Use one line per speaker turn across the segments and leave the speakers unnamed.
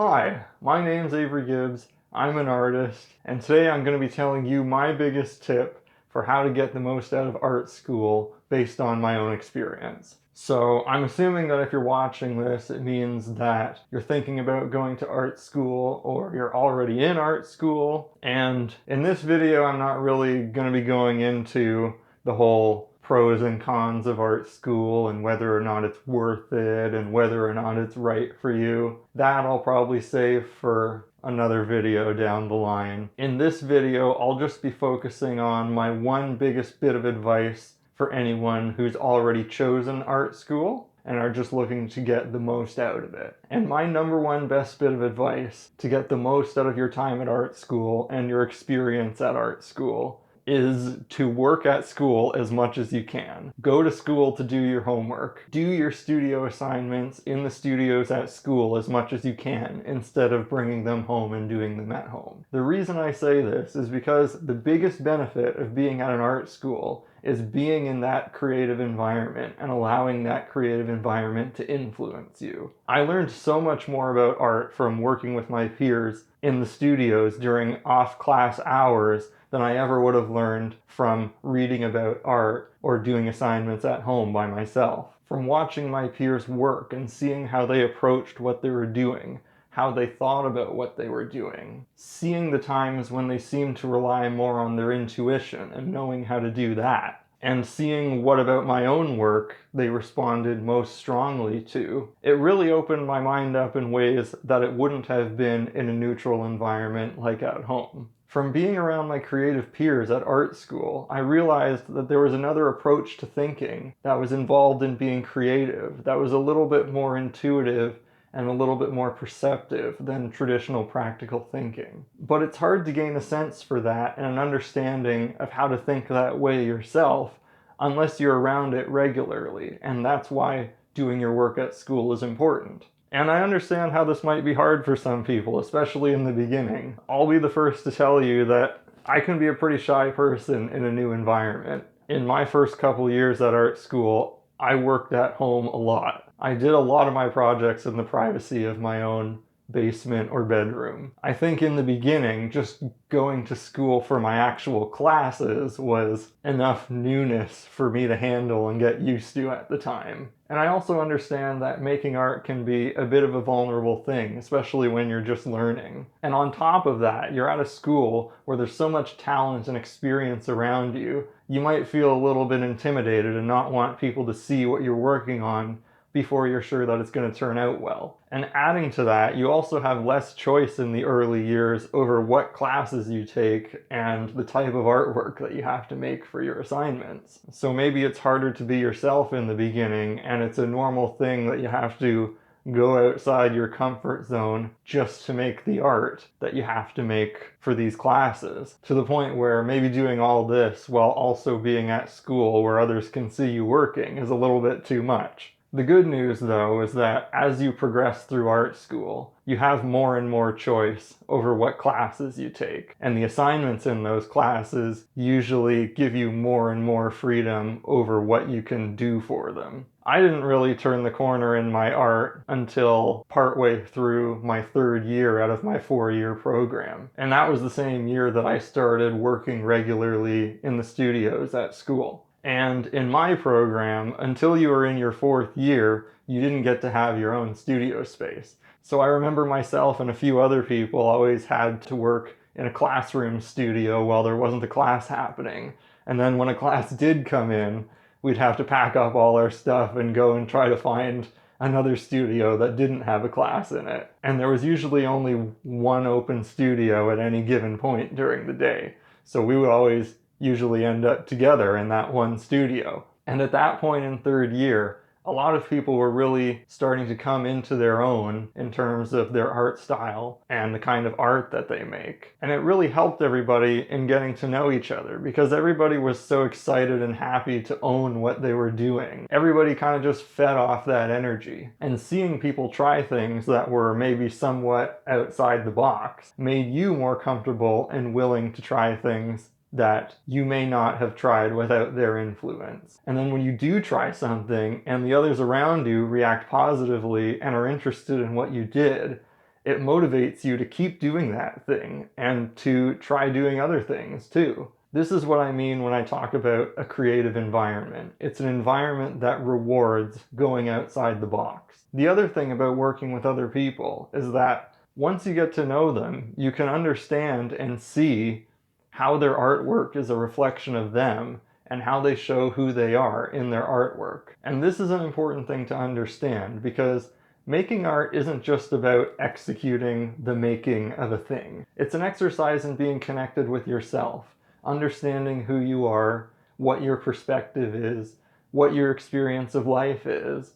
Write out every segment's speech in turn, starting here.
Hi, my name's Avery Gibbs, I'm an artist, and today I'm going to be telling you my biggest tip for how to get the most out of art school based on my own experience. So I'm assuming that if you're watching this, it means that you're thinking about going to art school or you're already in art school. And in this video, I'm not really going to be going into the whole pros and cons of art school and whether or not it's worth it and whether or not it's right for you. That I'll probably save for another video down the line. In this video, I'll just be focusing on my one biggest bit of advice for anyone who's already chosen art school and are just looking to get the most out of it. And my number one best bit of advice to get the most out of your time at art school and your experience at art school is to work at school as much as you can. Go to school to do your homework. Do your studio assignments in the studios at school as much as you can instead of bringing them home and doing them at home. The reason I say this is because the biggest benefit of being at an art school is being in that creative environment and allowing that creative environment to influence you. I learned so much more about art from working with my peers in the studios during off-class hours than I ever would have learned from reading about art or doing assignments at home by myself. From watching my peers work and seeing how they approached what they were doing, how they thought about what they were doing, seeing the times when they seemed to rely more on their intuition and knowing how to do that, and seeing what about my own work they responded most strongly to. It really opened my mind up in ways that it wouldn't have been in a neutral environment like at home. From being around my creative peers at art school, I realized that there was another approach to thinking that was involved in being creative, that was a little bit more intuitive and a little bit more perceptive than traditional practical thinking. But it's hard to gain a sense for that and an understanding of how to think that way yourself unless you're around it regularly, and that's why doing your work at school is important. And I understand how this might be hard for some people, especially in the beginning. I'll be the first to tell you that I can be a pretty shy person in a new environment. In my first couple years at art school, I worked at home a lot. I did a lot of my projects in the privacy of my own basement or bedroom. I think in the beginning, just going to school for my actual classes was enough newness for me to handle and get used to at the time. And I also understand that making art can be a bit of a vulnerable thing, especially when you're just learning. And on top of that, you're at a school where there's so much talent and experience around you, you might feel a little bit intimidated and not want people to see what you're working on before you're sure that it's going to turn out well. And adding to that, you also have less choice in the early years over what classes you take and the type of artwork that you have to make for your assignments. So maybe it's harder to be yourself in the beginning, and it's a normal thing that you have to go outside your comfort zone just to make the art that you have to make for these classes, to the point where maybe doing all this while also being at school where others can see you working is a little bit too much. The good news, though, is that as you progress through art school, you have more and more choice over what classes you take, and the assignments in those classes usually give you more and more freedom over what you can do for them. I didn't really turn the corner in my art until partway through my third year out of my 4-year program, and that was the same year that I started working regularly in the studios at school. And in my program, until you were in your 4th year, you didn't get to have your own studio space. So I remember myself and a few other people always had to work in a classroom studio while there wasn't a class happening. And then when a class did come in, we'd have to pack up all our stuff and go and try to find another studio that didn't have a class in it. And there was usually only one open studio at any given point during the day. So we would always usually end up together in that one studio. And at that point in 3rd year, a lot of people were really starting to come into their own in terms of their art style and the kind of art that they make. And it really helped everybody in getting to know each other because everybody was so excited and happy to own what they were doing. Everybody kind of just fed off that energy. And seeing people try things that were maybe somewhat outside the box made you more comfortable and willing to try things that you may not have tried without their influence. And then when you do try something and the others around you react positively and are interested in what you did, it motivates you to keep doing that thing and to try doing other things too. This is what I mean when I talk about a creative environment. It's an environment that rewards going outside the box. The other thing about working with other people is that once you get to know them, you can understand and see how their artwork is a reflection of them and how they show who they are in their artwork. And this is an important thing to understand because making art isn't just about executing the making of a thing. It's an exercise in being connected with yourself, understanding who you are, what your perspective is, what your experience of life is,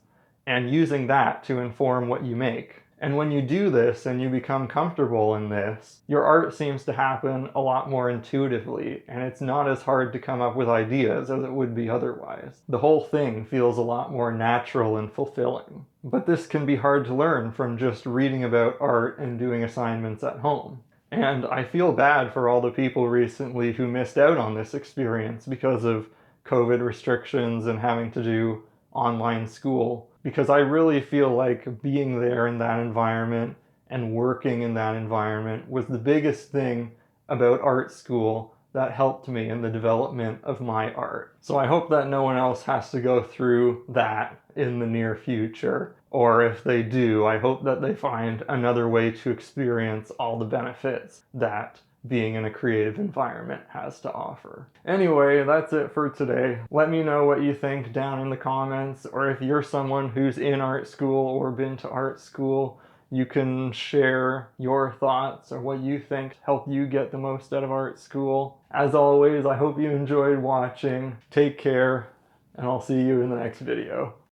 and using that to inform what you make. And when you do this and you become comfortable in this, your art seems to happen a lot more intuitively, and it's not as hard to come up with ideas as it would be otherwise. The whole thing feels a lot more natural and fulfilling. But this can be hard to learn from just reading about art and doing assignments at home. And I feel bad for all the people recently who missed out on this experience because of COVID restrictions and having to do online school, because I really feel like being there in that environment and working in that environment was the biggest thing about art school that helped me in the development of my art. So I hope that no one else has to go through that in the near future. Or if they do, I hope that they find another way to experience all the benefits that being in a creative environment has to offer. Anyway, that's it for today. Let me know what you think down in the comments, or if you're someone who's in art school or been to art school, you can share your thoughts or what you think helped you get the most out of art school. As always, I hope you enjoyed watching. Take care, and I'll see you in the next video.